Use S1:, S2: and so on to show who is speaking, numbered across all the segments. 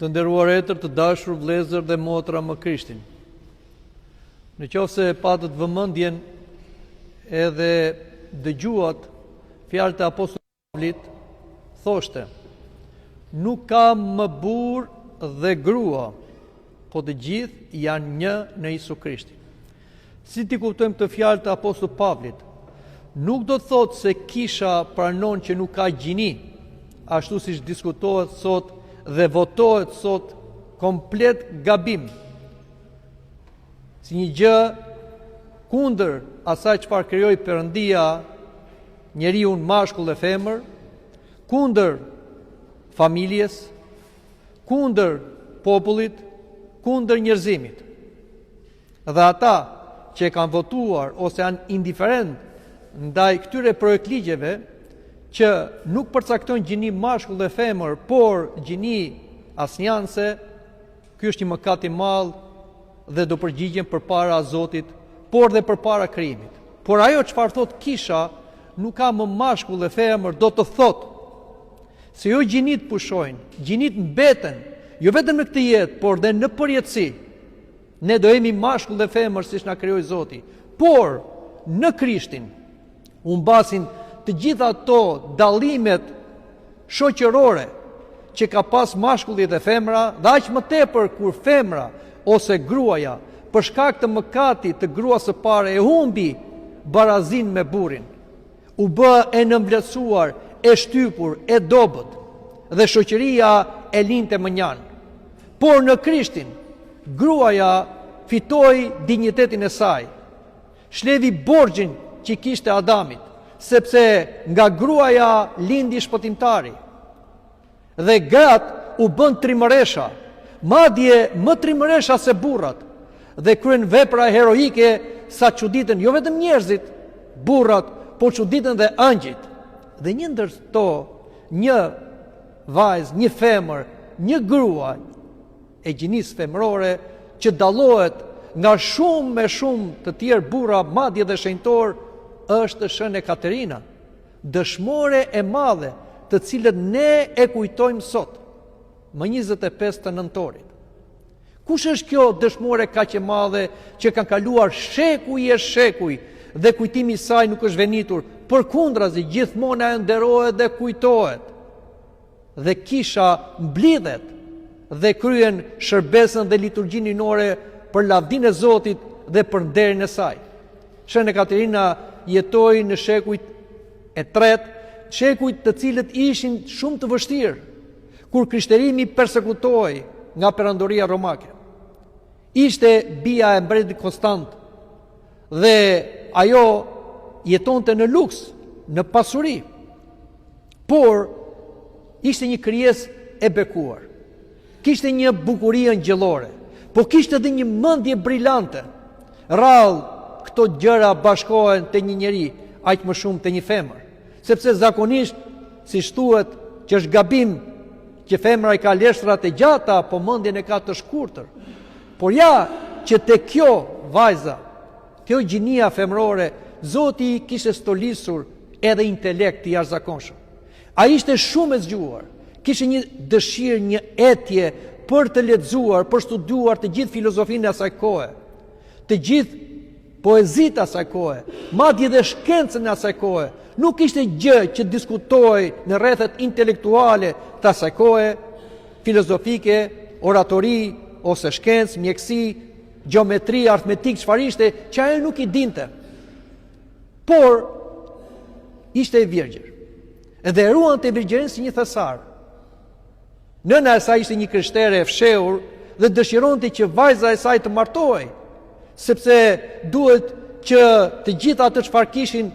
S1: Të nderuar etër, të dashur vëllezër dhe motra më Krishtin. Në qoftë se patët vëmendjen edhe dëgjuat fjalët e apostullit Pavlit, thoshte: nuk ka më burr dhe grua, po të gjithë janë një në Isu Krishtin. Si ti kuptojmë këtë fjalë të apostullit Pavlit? Nuk do të thotë se kisha pranon që nuk ka gjini, ashtu siç diskutohet sot dhe votohet sot komplet gabim, si një gjë kundër asaj çfarë krijoi Perëndia njeriu mashkull dhe femër, kundër familjes, kundër popullit, kundër njerëzimit. Dhe ata që kanë votuar ose janë indiferent ndaj këtyre projektligjeve që nuk përcaktojnë gjini mashkull dhe femër, por gjini asnjanse, ky është një mëkat i madh dhe do përgjigjen përpara Zotit, por dhe përpara krijimit. Por ajo çfarë thot kisha, nuk ka më mashkull dhe femër, do të thot se jo gjinit pushojnë, gjinit mbeten, jo vetëm në këtë jetë, por dhe në përjetësi. Ne do jemi mashkull dhe femër siç na krijoi Zoti, por në Krishtin humbasin të gjitha ato dallimet shoqërore që ka pas mashkulli dhe femra, dhe aq më tepër kur femra ose gruaja për shkak të mëkatit të gruas së pare e humbi barazin me burrin, u bë e nënvlerësuar, e shtypur, e dobët, dhe shoqëria e linte mënjan. Por në Krishtin, gruaja fitoi dinjitetin e saj, shlevi borxhin që kishte Adamit, sepse nga gruaja lindi shpëtimtari. Dhe gratë u bën trimëresha, madje më trimëresha se burrat, dhe kryen vepra heroike sa çuditën jo vetëm njerëzit, burrat, po çuditën dhe angjit. Dhe një ndër to, një vajzë, një femër, një grua e gjinisë femërore që dallohet nga shumë me shumë të tjerë burra, madje dhe shenjtor, është Shëne Katerina, dëshmore e madhe, të cilët ne e kujtojmë sot, më 25 të nëntorit. Kush është kjo dëshmore kaq e madhe që kanë kaluar shekuj e shekuj dhe kujtimi i saj nuk është venitur, përkundrazi gjithmonë ajo nderohet dhe kujtohet. Dhe kisha mblidhet dhe kryen shërbesën dhe liturgjinë hyjnore për lavdinë e Zotit dhe për nderin e saj. Shëne Katerina jetoi në shekujt e tretë, shekujt të cilët ishin shumë të vështirë, kur krishterimi persekutoi nga perandoria romake. Ishte bia e mbretit Konstant dhe ajo jetonte në luks, në pasuri, por ishte një krijesë e bekuar. Kishte një bukuri angjëllore, po kishte edhe një mendje brillante. Rrallë këto gjëra bashkohen te një njeri, aq më shumë te një femër. Sepse zakonisht, si thuhet, që është gabim që femra i ka leshtrat e gjata, po mendjen e ka të shkurtër. Por ja që te kjo vajza, kjo gjinia femrore, Zoti i kishte stolisur edhe intelekt i jashtëzakonshëm. Ai ishte shumë e zgjuar, kishte një dëshirë, një etje për të lexuar, për studiuar të gjithë filozofinë e asaj kohe, të gjithë poezitë asaj kohe, madje dhe shkencën e asaj kohe. Nuk ishte gjë që diskutoi në rrethet intelektuale të asaj kohe, filozofike, oratori ose shkencë, mjekësi, gjeometri, aritmetik, çfarë ishte që ajo nuk i dinte. Por ishte e virgjër. Edhe e ruante virgjërinë si një thesar. Nëna e saj ishte një krishtere e fshehur dhe dëshironte që vajza e saj të martohej, sepse duhet që të gjitha ato çfarë kishin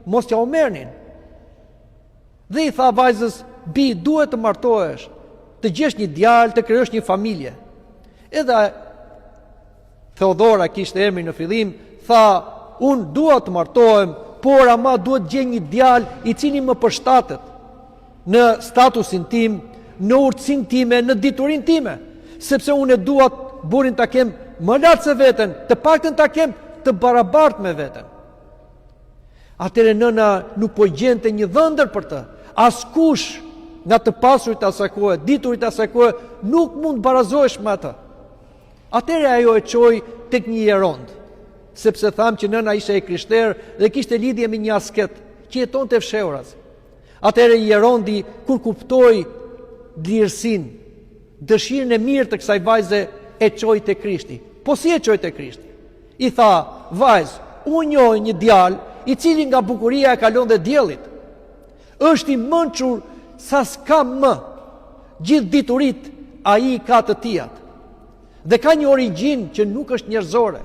S1: mos t'ja u merrnin. Dhe i tha vajzës: "Bi, duhet të martohesh, të gjesh një djalë, të krijosh një familje." Edhe Theodora kishte emrin në fillim, tha: "Unë dua të martohem, por ama duhet gjej një djalë i cili më përshtatet në statusin tim, në urtësinë time, në diturinë time, sepse unë e dua burrin ta kem më lart se veten, të paktën ta kem të barabartë me veten." Atëre nëna nuk po gjente një dhëndër për të. Askush nga të pasurit asaj kohe, diturit asaj kohe, nuk mund barazohesh me ata. Atëherë ajo e çoi tek një jerond, sepse tham që nëna ishte e krishterë dhe kishte lidhje me një asket që jetonte fshehuras. Atëherë jerondi kur kuptoi lirësinë, dëshirën e mirë të kësaj vajze, e çoi te Krishti. Po si e çoi te Krishti? I tha: "Vajzë, unë njoh një djalë i cili nga bukuria e kalon dhe diellit. Është i mençur sa s'ka më. Gjithë diturit ai ka të tijat. Dhe ka një origjinë që nuk është njerëzore."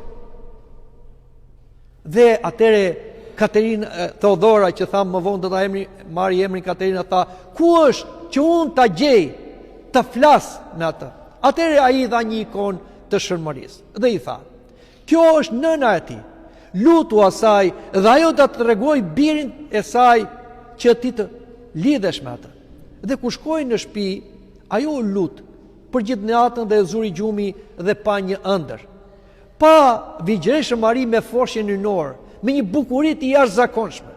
S1: Dhe atëre Katerina Theodora, që tha më vonë do ta marri emrin Katerina, tha: "Ku është që unë ta gjej, të flas në atë?" Atëre ai dha një ikon të shërmërisë dhe i tha: "Kjo është nëna e tij. Lutu asaj dhe ajo do të tregoj birin e saj që ti të lidhesh me atë." Dhe kur shkoi në shtëpi, ajo u lut për gjithë natën dhe zuri gjumi dhe pa një ëndër. Pa Vigjesha Mari me forshën ynor, me një bukuri të jashtëzakonshme.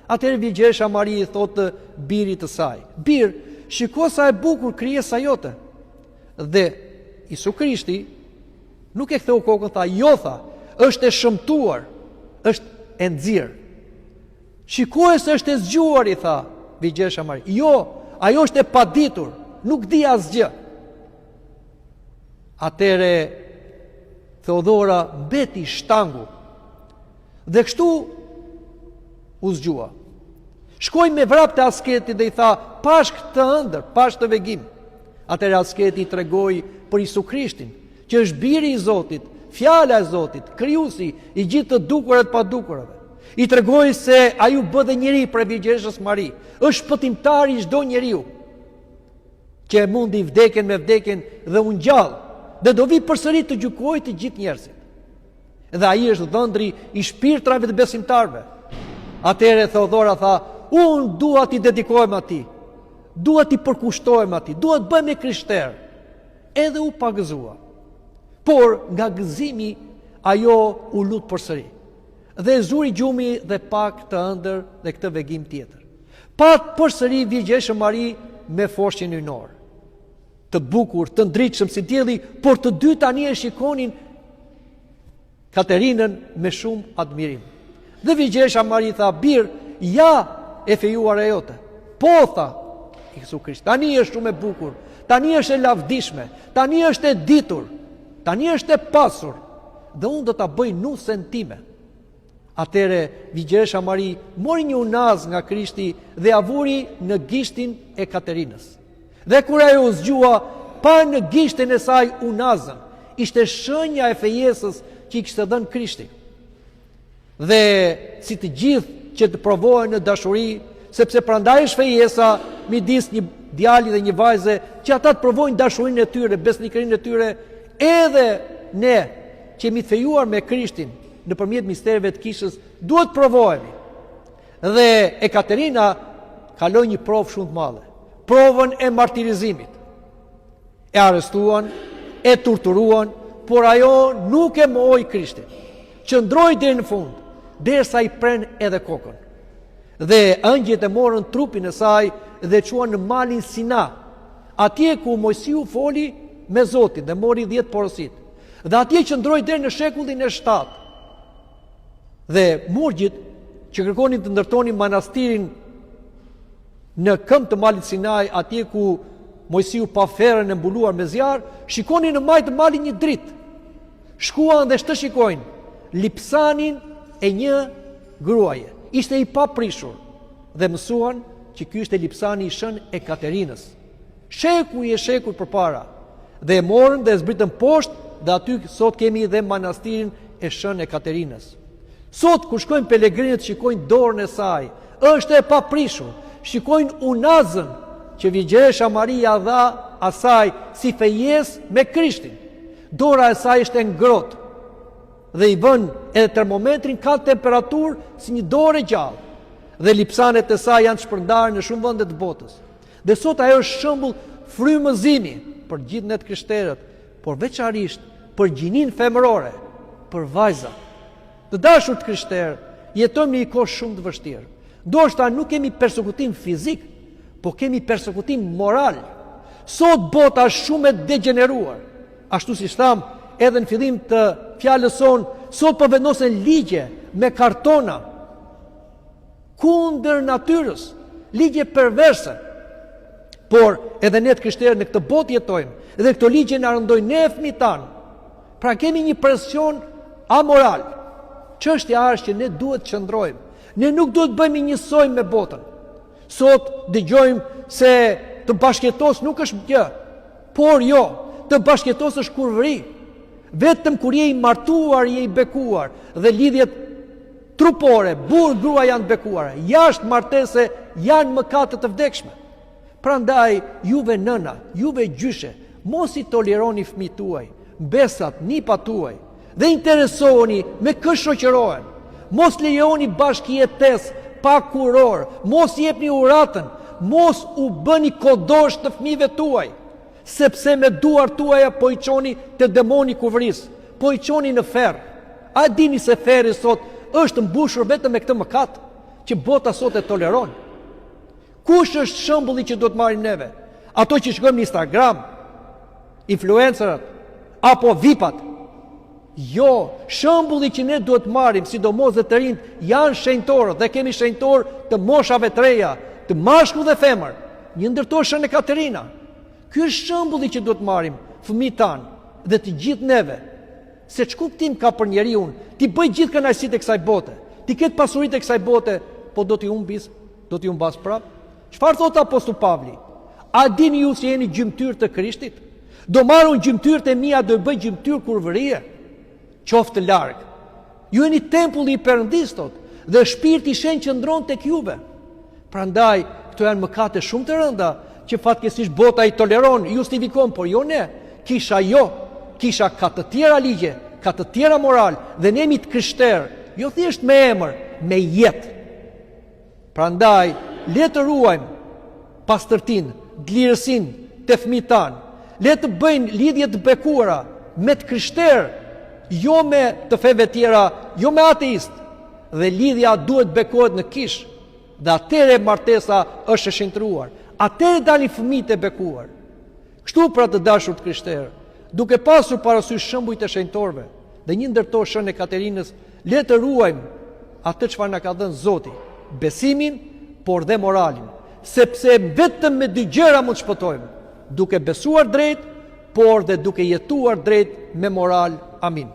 S1: Atëherë Vigjesha Mari i thotë birit të saj: "Bir, shiko sa e bukur krijesa jote." Dhe Isu Krishti nuk e ktheu kokën, tha: "Jo, tha, është e shëmtuar, është e nxirr." "Shikoj se është e zgjuar," i tha Vigjesha Mari. "Jo, ajo është e paditur, nuk di asgjë." Atëre Theodora mbeti shtangu dhe kështu u zgjua. Shkoi me vrap te asketi dhe i tha: "Pash këtë ëndër, pash të vegim." Atëre asketi i tregoi për Isu Krishtin, që është biri i Zotit, fjala e Zotit, krijuesi i gjithë të dukurave të padukurave. I tregoi se ai u bë dhe njeri për Vigjeshës Mari, është shpëtimtari i çdo njeriu që e mundi vdekjen me vdekjen dhe u ngjall, dhe do vi përsëri të gjykojë të gjithë njerëzit. Dhe ai është dhëndri i shpirtrave të besimtarve. Atëherë Theodora tha: "Unë dua t'i dedikohem atij, dua t'i përkushtohem atij, dua të bëhem krishter." Edhe u pagëzua. Por nga gëzimi ajo u lut përsëri. Dhe zuri gjumi dhe pak të ëndër dhe këtë vegim tjetër. Pat përsëri Vigjeshën Mari me forshën ynor, të bukur, të ndritshëm si dielli, por të dy tani e shikonin Katerinën me shumë admirim. Dhe Vigjesha Mari tha: "Bir, ja e fejuar e jote." "Po," tha Isu Krisht, "tani është shumë e bukur, tani është e lavdishme, tani është e ditur, tani është e pasur, dhe unë do ta bëj nusën time." Atëre Vigjesha Mari mori një unaz nga Krishti dhe avuri në gishtin e Katerinës. Dhe kur ajo u zgjua, pa në gishtin e saj unazën, ishte shenja e fejesës që i kishte dhënë Krishti. Dhe si të gjithë që të provohen në dashuri, sepse prandaj është fejesa midis një djali dhe një vajze, që ata të provojnë dashurinë e tyre, besnikërinë e tyre, edhe ne që jemi të fejuar me Krishtin nëpërmjet mistereve të kishës, duhet provohemi. Dhe Katerina kaloi një provë shumë të madhe, provën e martirizimit. E arrestuan, e torturuan, por ajo nuk e mohoi Krishtin. Qëndroi deri në fund, derisa i pren edhe kokën. Dhe ëngjëjt e morën trupin e saj dhe çuan në malin Sina, atje ku Mojsiu foli me Zotin dhe mori 10 porosit. Dhe atje qëndroi deri në shekullin e 7. Dhe murgjit që kërkonin të ndërtonin manastirin në këmbë të malit Sinai, atje ku Mojsiu pa ferën e mbuluar me zjarr, shikonin në majtë të malit një dritë. Shkuan dhe shtë shikojnë lipsanin e një gruaje. Ishte i paprishur dhe mësuan që ky ishte lipsani i shën e Katerinës. Shekuj e shekuj përpara. Dhe e morën dhe e zbritën poshtë dhe aty sot kemi dhe manastirin e shën e Katerinës. Sot kur shkojnë pelegrinët shikojnë dorën e saj, është e paprishur. Shikojnë unazën që Vigjesha Maria dha asaj si fejes me Krishtin. Dora e saj është e ngrohtë dhe i vën edhe termometrin ka temperaturë si një dorë gjallë. Dhe lipsanet e saj janë shpërndarë në shumë vende të botës. Dhe sot ajo është shembull frymëzimi për gjithë ne të krishterët, por veçanërisht për gjininë femërore, për vajzat. Të dashur të krishterë, jetojmë në një kohë shumë të vështirë. Ndoshta nuk kemi përsekutim fizik, po kemi persekutim moral. Sot bota është shumë e degeneruar. Ashtu si tham edhe në fillim të fjalës son, sot po vendosen ligje me kartona kundër natyrës, ligje perverse. Por edhe ne të krishterë në këtë botë jetojmë dhe këto ligje na rëndojnë ne fëmijët tanë. Pra kemi një presion amoral. Çështja është që ne duhet të qëndrojmë. Ne nuk duhet të bëjmë njësoj me botën. Sot dëgjojmë se të bashkëjetos nuk është gjë, por jo, të bashkëjetos është kurvëri. Vetëm kur je i martuar, je i bekuar dhe lidhjet trupore, burr grua janë bekuara. Jashtë martese janë mëkate të vdekshme. Prandaj juve nëna, juve gjyshe, mos i toleroni fëmijët tuaj, besat, nipat tuaj dhe interesoheni me kë shoqërohen. Mos lejoni bashkëjetesë pa kuror, mos jepni uratën, mos u bëni kodosh të fëmijëve tuaj, sepse me duart tuaja po i çoni te demoni kurvëris, po i çoni në ferr. A dini se ferri sot është mbushur vetëm me këtë mëkat që bota sot e toleron? Kush është shembulli që do të marrim neve? Ato që shkojmë në Instagram, influencerët apo VIP-at? Jo, shembulli që ne duhet marrim, sidomos dhe të rinjt, janë shenjtorët dhe kemi shenjtorë të moshave të reja, të mashkull dhe femër. Një ndër to është Shënë Katerina. Ky është shembulli që duhet marrim fëmijët tanë dhe të gjithë neve. Se ç'kuptim ka për njeriu, ti bëj gjithë kënaqësitë e kësaj bote, ti ket pasuritë e kësaj bote, po do t'i humbas prap. Çfarë thot apostulli Pavli? A dini ju se jeni gjymtyr të Krishtit? Do marrun gjymtyrët e mia, do i bëj gjymtyr kurvërie. Qoftë larg. Ju jeni tempulli i Perëndis thot, dhe Shpirti i Shenjtë qëndron tek juve. Prandaj, këto janë mëkate shumë të rënda që fatkeqësisht bota i toleron, justifikon, por jo ne. Kisha ka të tjera ligje, ka të tjera moral dhe ne jemi të krishterë, jo thjesht me emër, me jetë. Prandaj, le të ruajmë pastërtinë, lirësinë te fëmijët tanë. Le të bëjnë lidhje të bekuara me të krishterë, jo me të feve tjera, jo me ateist. Dhe lidhja duhet bekohet në kish. Dhe atëre martesa është e shenjtruar. Atëre dalin fëmijët e bekuar. Kështu pra të dashur të krishterë, duke pasur parasysh shembujt e shenjtorëve, dhe një ndër to Shënë Katerinës, le të ruajmë atë çfarë na ka dhënë Zoti, besimin, por dhe moralin, sepse vetëm me dy gjëra mund të shpëtojmë, duke besuar drejt, por dhe duke jetuar drejt me moral. Amin.